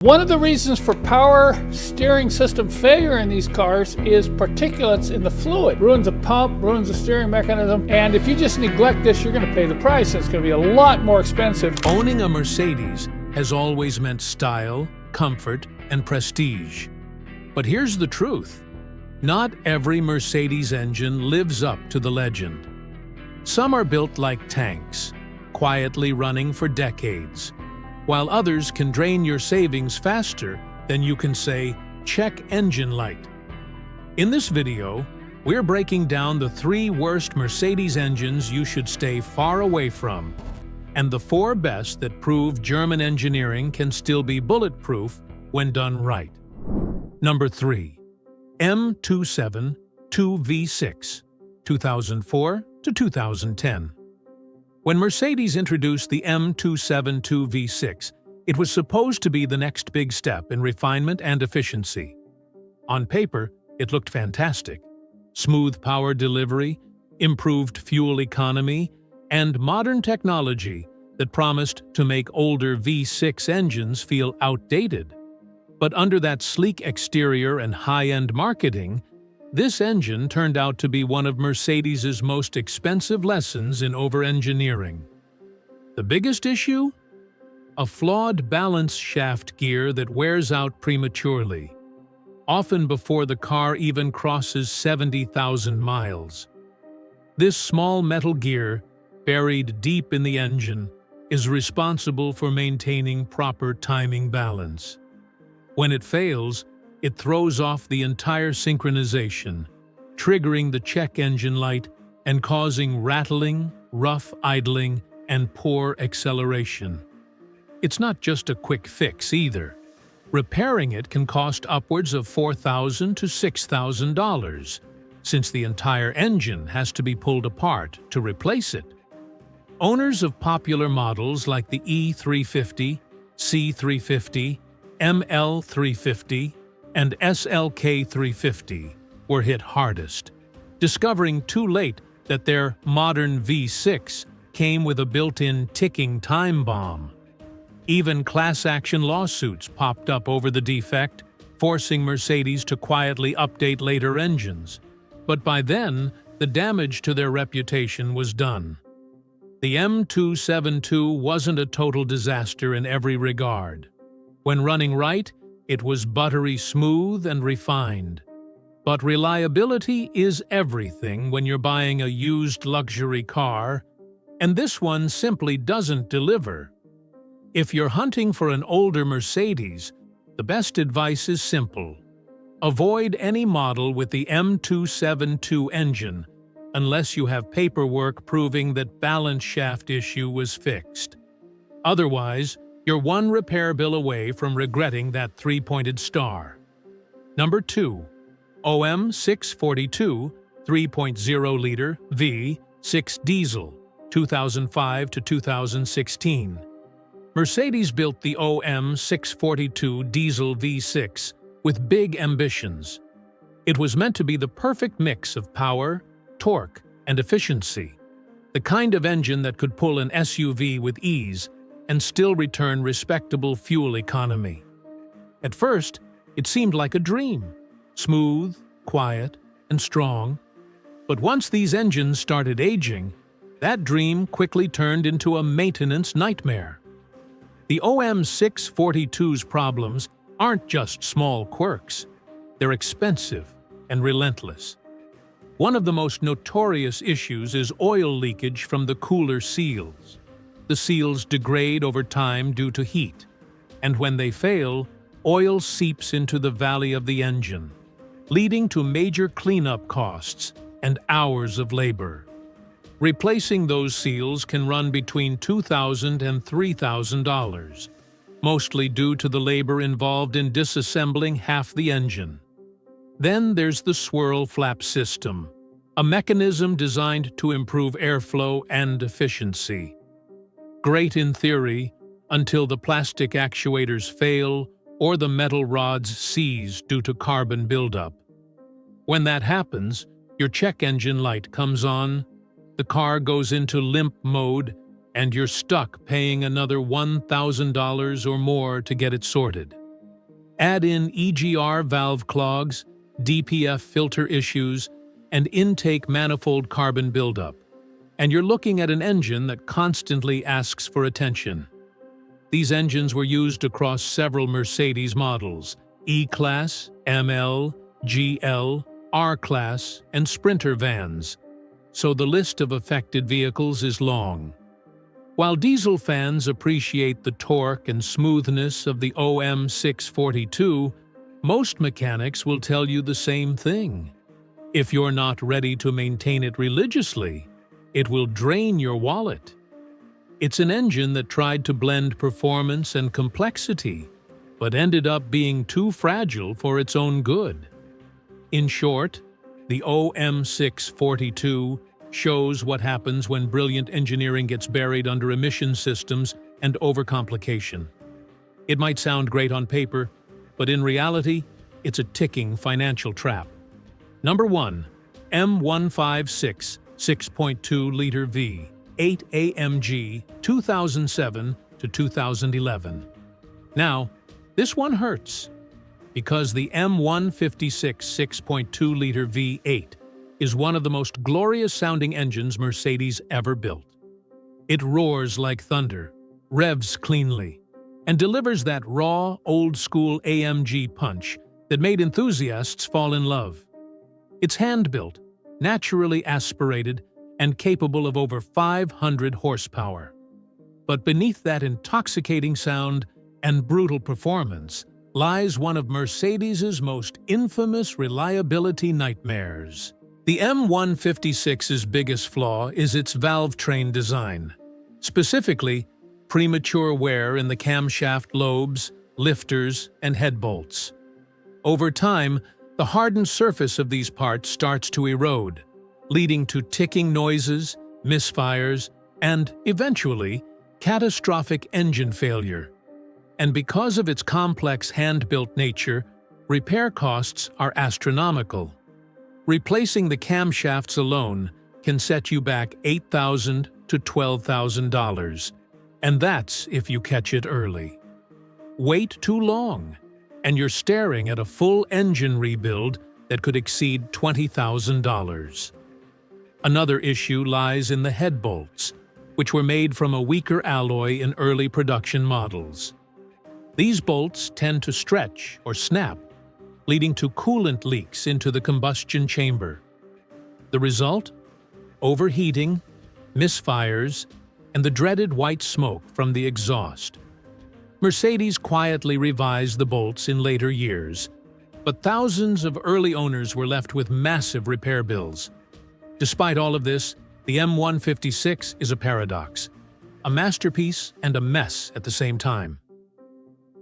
One of the reasons for power steering system failure in these cars is particulates in the fluid. Ruins the pump, ruins the steering mechanism, and if you just neglect this, you're going to pay the price. It's going to be a lot more expensive. Owning a Mercedes has always meant style, comfort, and prestige. But here's the truth. Not every Mercedes engine lives up to the legend. Some are built like tanks, quietly running for decades, while others can drain your savings faster than you can say, check engine light. In this video, we're breaking down the 3 worst Mercedes engines you should stay far away from, and the 4 best that prove German engineering can still be bulletproof when done right. Number 3. M112 V6, 2004 to 2010. When Mercedes introduced the M112 V6, it was supposed to be the next big step in refinement and efficiency. On paper, it looked fantastic. Smooth power delivery, improved fuel economy, and modern technology that promised to make older V6 engines feel outdated. But under that sleek exterior and high-end marketing, this engine turned out to be one of Mercedes's most expensive lessons in over-engineering. The biggest issue? A flawed balance shaft gear that wears out prematurely, often before the car even crosses 70,000 miles. This small metal gear, buried deep in the engine, is responsible for maintaining proper timing balance. When it fails, it throws off the entire synchronization, triggering the check engine light and causing rattling, rough idling, and poor acceleration. It's not just a quick fix either. Repairing it can cost upwards of $4,000 to $6,000, since the entire engine has to be pulled apart to replace it. Owners of popular models like the E350, C350, ML350, and SLK350 were hit hardest, discovering too late that their modern V6 came with a built-in ticking time bomb. Even class-action lawsuits popped up over the defect, forcing Mercedes to quietly update later engines. But by then, the damage to their reputation was done. The M272 wasn't a total disaster in every regard. When running right, it was buttery smooth and refined. But reliability is everything when you're buying a used luxury car, and this one simply doesn't deliver. If you're hunting for an older Mercedes, the best advice is simple. Avoid any model with the M272 engine unless you have paperwork proving that balance shaft issue was fixed. Otherwise, you're one repair bill away from regretting that 3-pointed star. Number 2. OM642 3.0-liter V6 diesel, 2005 to 2016. Mercedes built the OM642 diesel V6 with big ambitions. It was meant to be the perfect mix of power, torque, and efficiency, the kind of engine that could pull an SUV with ease and still return respectable fuel economy. At first, it seemed like a dream, smooth, quiet, and strong. But once these engines started aging, that dream quickly turned into a maintenance nightmare. The OM642's problems aren't just small quirks. They're expensive and relentless. One of the most notorious issues is oil leakage from the cooler seals. The seals degrade over time due to heat, and when they fail, oil seeps into the valley of the engine, leading to major cleanup costs and hours of labor. Replacing those seals can run between $2,000 and $3,000, mostly due to the labor involved in disassembling half the engine. Then there's the swirl flap system, a mechanism designed to improve airflow and efficiency. Great in theory, until the plastic actuators fail or the metal rods seize due to carbon buildup. When that happens, your check engine light comes on, the car goes into limp mode, and you're stuck paying another $1,000 or more to get it sorted. Add in EGR valve clogs, DPF filter issues, and intake manifold carbon buildup, and you're looking at an engine that constantly asks for attention. These engines were used across several Mercedes models: E-Class, ML, GL, R-Class, and Sprinter vans, so the list of affected vehicles is long. While diesel fans appreciate the torque and smoothness of the OM642, most mechanics will tell you the same thing. If you're not ready to maintain it religiously, it will drain your wallet. It's an engine that tried to blend performance and complexity, but ended up being too fragile for its own good. In short, the OM642 shows what happens when brilliant engineering gets buried under emission systems and overcomplication. It might sound great on paper, but in reality, it's a ticking financial trap. Number 1. M156 6.2-liter V8 AMG 2007 to 2011. Now, this one hurts, because the M156 6.2-liter V8 is one of the most glorious-sounding engines Mercedes ever built. It roars like thunder, revs cleanly, and delivers that raw, old-school AMG punch that made enthusiasts fall in love. It's hand-built, naturally aspirated, and capable of over 500 horsepower. But beneath that intoxicating sound and brutal performance lies one of Mercedes's most infamous reliability nightmares. The M156's biggest flaw is its valve train design, specifically premature wear in the camshaft lobes, lifters, and head bolts. Over time, the hardened surface of these parts starts to erode, leading to ticking noises, misfires, and, eventually, catastrophic engine failure. And because of its complex hand-built nature, repair costs are astronomical. Replacing the camshafts alone can set you back $8,000 to $12,000, and that's if you catch it early. Wait too long, and you're staring at a full engine rebuild that could exceed $20,000. Another issue lies in the head bolts, which were made from a weaker alloy in early production models. These bolts tend to stretch or snap, leading to coolant leaks into the combustion chamber. The result? Overheating, misfires, and the dreaded white smoke from the exhaust. Mercedes quietly revised the bolts in later years, but thousands of early owners were left with massive repair bills. Despite all of this, the M156 is a paradox, a masterpiece and a mess at the same time.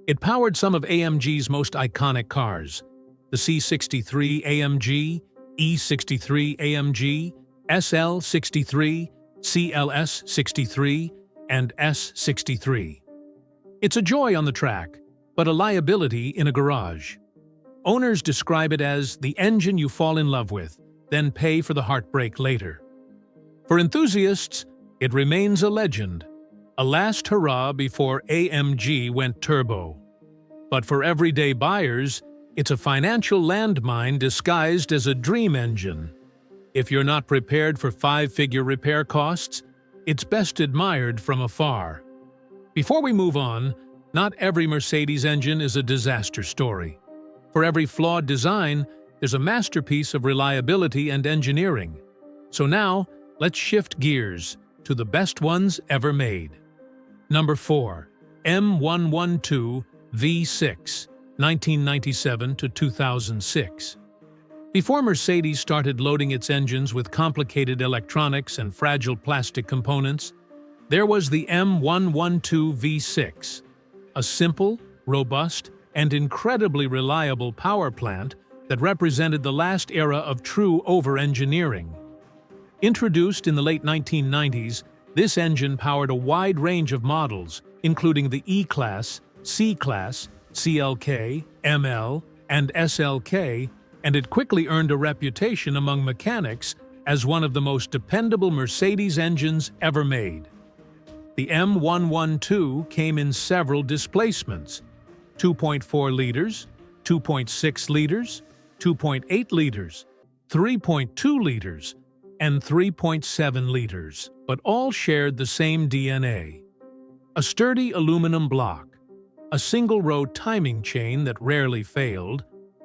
It powered some of AMG's most iconic cars: the C63 AMG, E63 AMG, SL63, CLS63, and S63. It's a joy on the track, but a liability in a garage. Owners describe it as the engine you fall in love with, then pay for the heartbreak later. For enthusiasts, it remains a legend, a last hurrah before AMG went turbo. But for everyday buyers, it's a financial landmine disguised as a dream engine. If you're not prepared for five-figure repair costs, it's best admired from afar. Before we move on, not every Mercedes engine is a disaster story. For every flawed design, there's a masterpiece of reliability and engineering. So now, let's shift gears to the best ones ever made. Number 4. M112 V6, 1997 to 2006. Before Mercedes started loading its engines with complicated electronics and fragile plastic components, there was the M112 V6, a simple, robust, and incredibly reliable power plant that represented the last era of true over-engineering. Introduced in the late 1990s, this engine powered a wide range of models, including the E-Class, C-Class, CLK, ML, and SLK, and it quickly earned a reputation among mechanics as one of the most dependable Mercedes engines ever made. The M112 came in several displacements: 2.4 liters, 2.6 liters, 2.8 liters, 3.2 liters, and 3.7 liters, but all shared the same DNA. A sturdy aluminum block, a single-row timing chain that rarely failed,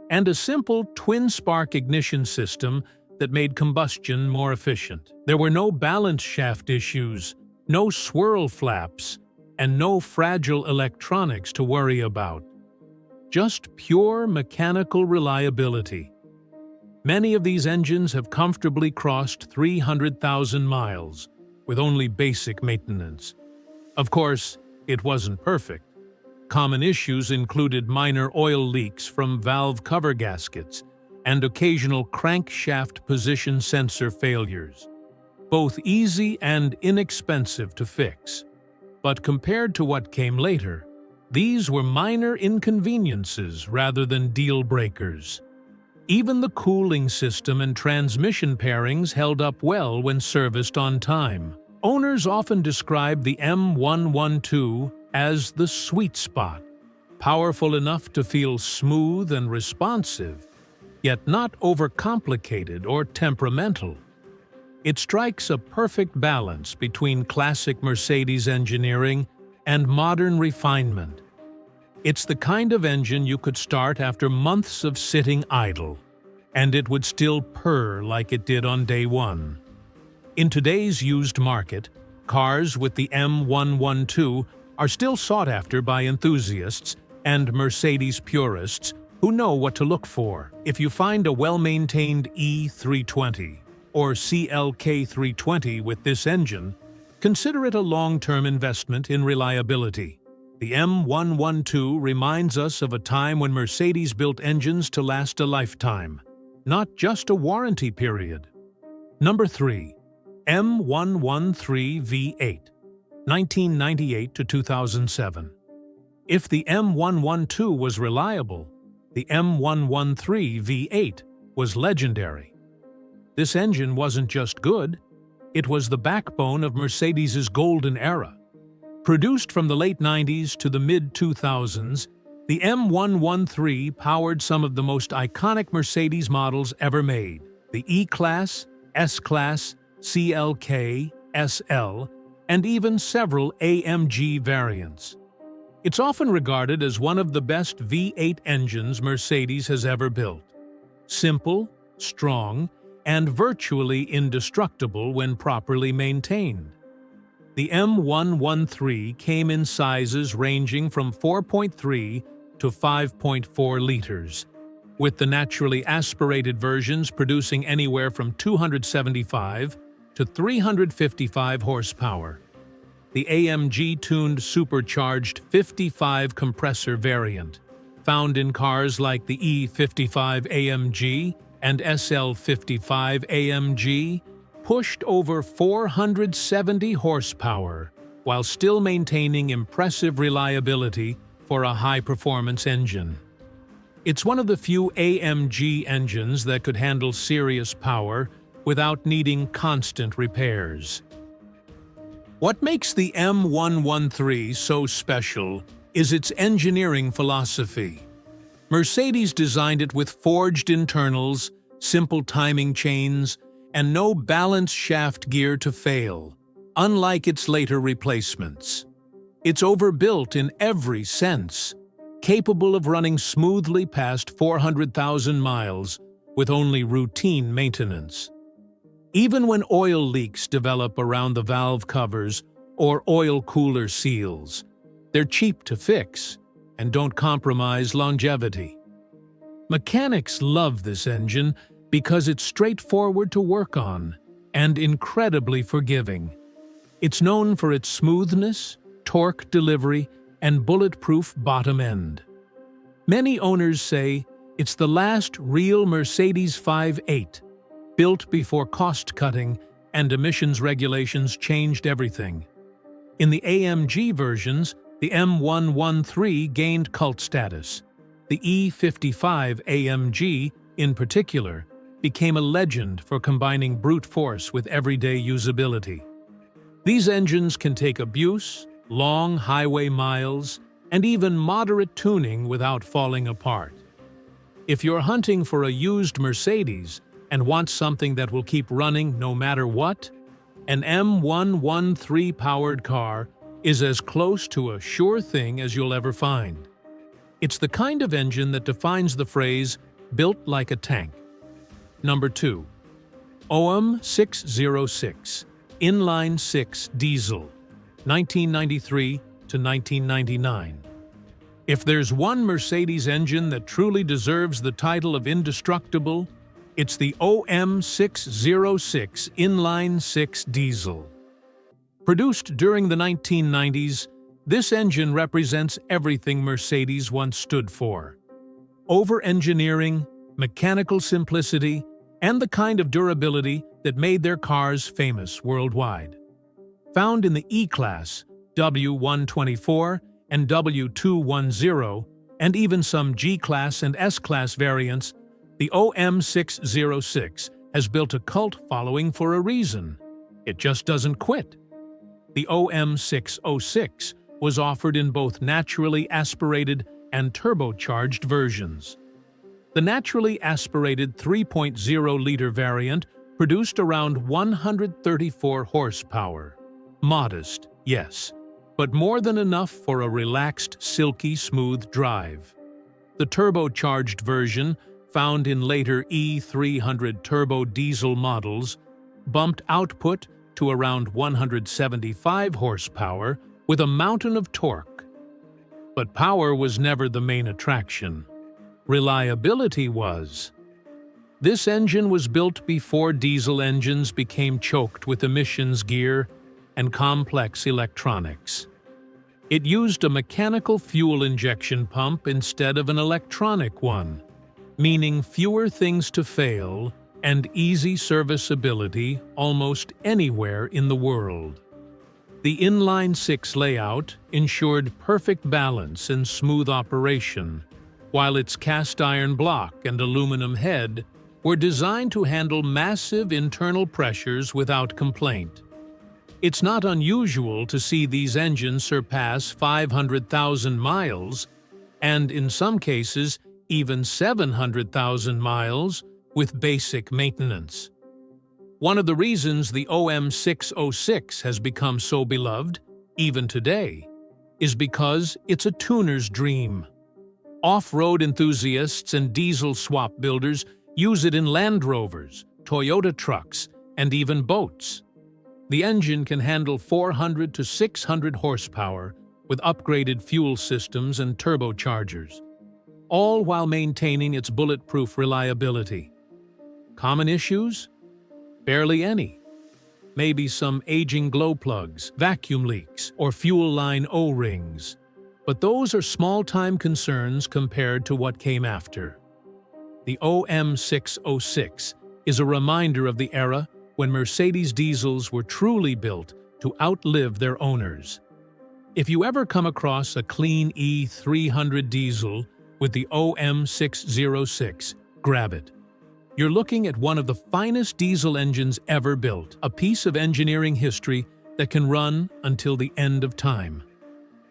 and a simple twin-spark ignition system that made combustion more efficient. There were no balance shaft issues, no swirl flaps, and no fragile electronics to worry about. Just pure mechanical reliability. Many of these engines have comfortably crossed 300,000 miles with only basic maintenance. Of course, it wasn't perfect. Common issues included minor oil leaks from valve cover gaskets and occasional crankshaft position sensor failures, both easy and inexpensive to fix. But compared to what came later, these were minor inconveniences rather than deal breakers. Even the cooling system and transmission pairings held up well when serviced on time. Owners often describe the M112 as the sweet spot, powerful enough to feel smooth and responsive, yet not overcomplicated or temperamental. It strikes a perfect balance between classic Mercedes engineering and modern refinement. It's the kind of engine you could start after months of sitting idle, and it would still purr like it did on day one. In today's used market, cars with the M112 are still sought after by enthusiasts and Mercedes purists who know what to look for. If you find a well-maintained E320 or CLK320 with this engine, consider it a long-term investment in reliability. The M112 reminds us of a time when Mercedes built engines to last a lifetime, not just a warranty period. Number 3. M113 V8, 1998 to 2007. If the M112 was reliable, the M113 V8 was legendary. This engine wasn't just good, it was the backbone of Mercedes's golden era. Produced from the late 90s to the mid-2000s, the M113 powered some of the most iconic Mercedes models ever made: the E-Class, S-Class, CLK, SL, and even several AMG variants. It's often regarded as one of the best V8 engines Mercedes has ever built. Simple, strong, and virtually indestructible when properly maintained. The M113 came in sizes ranging from 4.3 to 5.4 liters, with the naturally aspirated versions producing anywhere from 275 to 355 horsepower. The AMG-tuned supercharged 55 compressor variant, found in cars like the E55 AMG and SL55 AMG, pushed over 470 horsepower while still maintaining impressive reliability for a high-performance engine. It's one of the few AMG engines that could handle serious power without needing constant repairs. What makes the M113 so special is its engineering philosophy. Mercedes designed it with forged internals, simple timing chains, and no balance shaft gear to fail, unlike its later replacements. It's overbuilt in every sense, capable of running smoothly past 400,000 miles with only routine maintenance. Even when oil leaks develop around the valve covers or oil cooler seals, they're cheap to fix and don't compromise longevity. Mechanics love this engine because it's straightforward to work on and incredibly forgiving. It's known for its smoothness, torque delivery, and bulletproof bottom end. Many owners say it's the last real Mercedes 5.8, built before cost-cutting and emissions regulations changed everything. In the AMG versions, the M113 gained cult status. The E55 AMG, in particular, became a legend for combining brute force with everyday usability. These engines can take abuse, long highway miles, and even moderate tuning without falling apart. If you're hunting for a used Mercedes and want something that will keep running no matter what, an M113 powered car is as close to a sure thing as you'll ever find. It's the kind of engine that defines the phrase, built like a tank. Number 2. OM606, Inline 6 Diesel, 1993 to 1999. If there's one Mercedes engine that truly deserves the title of indestructible, it's the OM606 Inline 6 Diesel. Produced during the 1990s, this engine represents everything Mercedes once stood for: over-engineering, mechanical simplicity, and the kind of durability that made their cars famous worldwide. Found in the E-Class, W124, and W210, and even some G-Class and S-Class variants, the OM606 has built a cult following for a reason. It just doesn't quit. The OM606 was offered in both naturally aspirated and turbocharged versions. The naturally aspirated 3.0-liter variant produced around 134 horsepower. Modest, yes, but more than enough for a relaxed, silky smooth drive. The turbocharged version, found in later E300 turbo diesel models, bumped output to around 175 horsepower with a mountain of torque. But power was never the main attraction. Reliability was. This engine was built before diesel engines became choked with emissions gear and complex electronics. It used a mechanical fuel injection pump instead of an electronic one, meaning fewer things to fail and easy serviceability almost anywhere in the world. The inline 6 layout ensured perfect balance and smooth operation, while its cast iron block and aluminum head were designed to handle massive internal pressures without complaint. It's not unusual to see these engines surpass 500,000 miles, and in some cases, even 700,000 miles, with basic maintenance. One of the reasons the OM606 has become so beloved, even today, is because it's a tuner's dream. Off-road enthusiasts and diesel swap builders use it in Land Rovers, Toyota trucks, and even boats. The engine can handle 400 to 600 horsepower with upgraded fuel systems and turbochargers, all while maintaining its bulletproof reliability. Common issues? Barely any. Maybe some aging glow plugs, vacuum leaks, or fuel line O-rings. But those are small-time concerns compared to what came after. The OM606 is a reminder of the era when Mercedes diesels were truly built to outlive their owners. If you ever come across a clean E300 diesel with the OM606, grab it. You're looking at one of the finest diesel engines ever built, a piece of engineering history that can run until the end of time.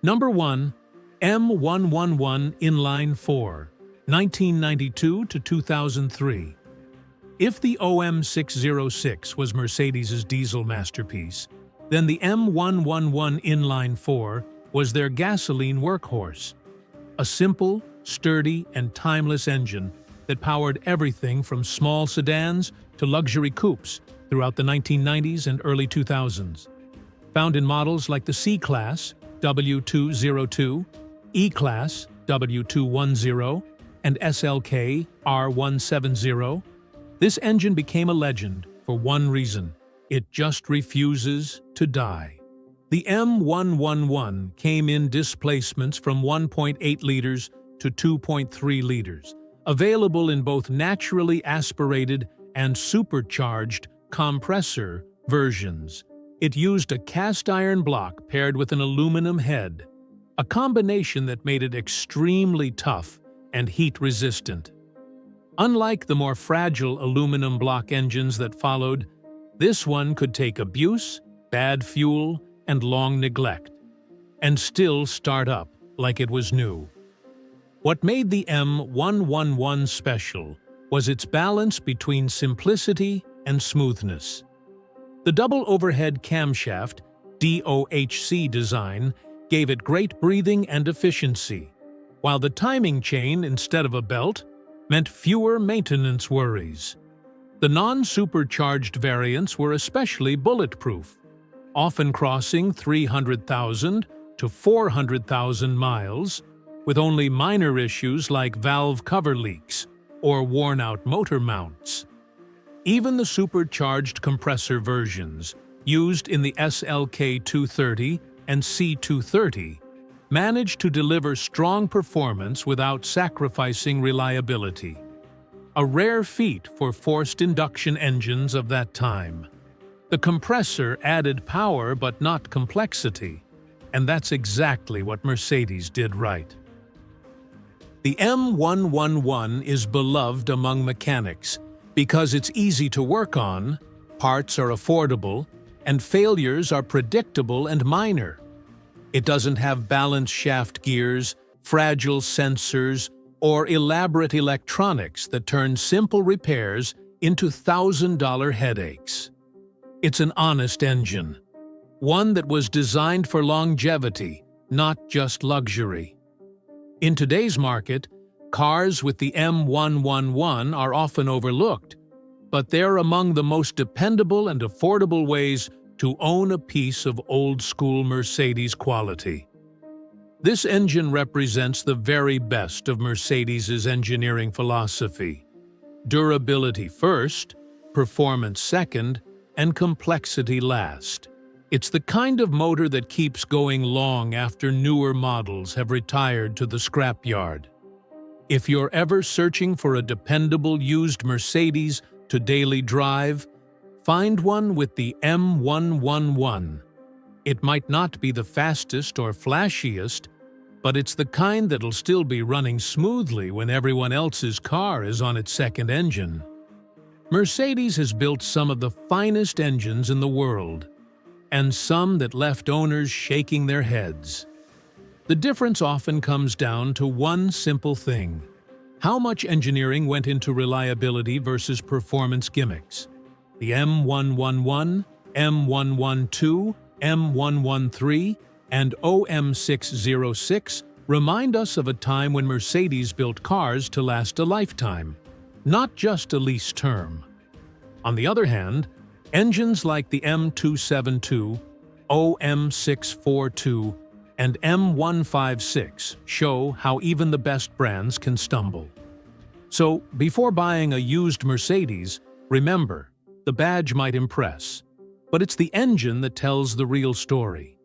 Number 1. M111 Inline 4, 1992 to 2003. If the OM606 was Mercedes' diesel masterpiece, then the M111 Inline 4 was their gasoline workhorse. A simple, sturdy, and timeless engine that powered everything from small sedans to luxury coupes throughout the 1990s and early 2000s. Found in models like the C-Class, W202, E-Class, W210, and SLK, R170, this engine became a legend for one reason: it just refuses to die. The M111 came in displacements from 1.8 liters to 2.3 liters, available in both naturally aspirated and supercharged compressor versions. It used a cast iron block paired with an aluminum head, a combination that made it extremely tough and heat-resistant. Unlike the more fragile aluminum block engines that followed, this one could take abuse, bad fuel, and long neglect, and still start up like it was new. What made the M111 special was its balance between simplicity and smoothness. The double overhead camshaft, DOHC design, gave it great breathing and efficiency, while the timing chain instead of a belt meant fewer maintenance worries. The non-supercharged variants were especially bulletproof, often crossing 300,000 to 400,000 miles, with only minor issues like valve cover leaks or worn-out motor mounts. Even the supercharged compressor versions, used in the SLK 230 and C230, managed to deliver strong performance without sacrificing reliability. A rare feat for forced induction engines of that time. The compressor added power but not complexity, and that's exactly what Mercedes did right. The M111 is beloved among mechanics because it's easy to work on, parts are affordable, and failures are predictable and minor. It doesn't have balanced shaft gears, fragile sensors, or elaborate electronics that turn simple repairs into $1,000 headaches. It's an honest engine, one that was designed for longevity, not just luxury. In today's market, cars with the M111 are often overlooked, but they're among the most dependable and affordable ways to own a piece of old-school Mercedes quality. This engine represents the very best of Mercedes's engineering philosophy: durability first, performance second, and complexity last. It's the kind of motor that keeps going long after newer models have retired to the scrapyard. If you're ever searching for a dependable used Mercedes to daily drive, find one with the M111. It might not be the fastest or flashiest, but it's the kind that'll still be running smoothly when everyone else's car is on its second engine. Mercedes has built some of the finest engines in the world, and some that left owners shaking their heads. The difference often comes down to one simple thing: how much engineering went into reliability versus performance gimmicks. The M111, M112, M113, and OM606 remind us of a time when Mercedes built cars to last a lifetime, not just a lease term. On the other hand, engines like the M272, OM642, and M156 show how even the best brands can stumble. So, before buying a used Mercedes, remember, the badge might impress, but it's the engine that tells the real story.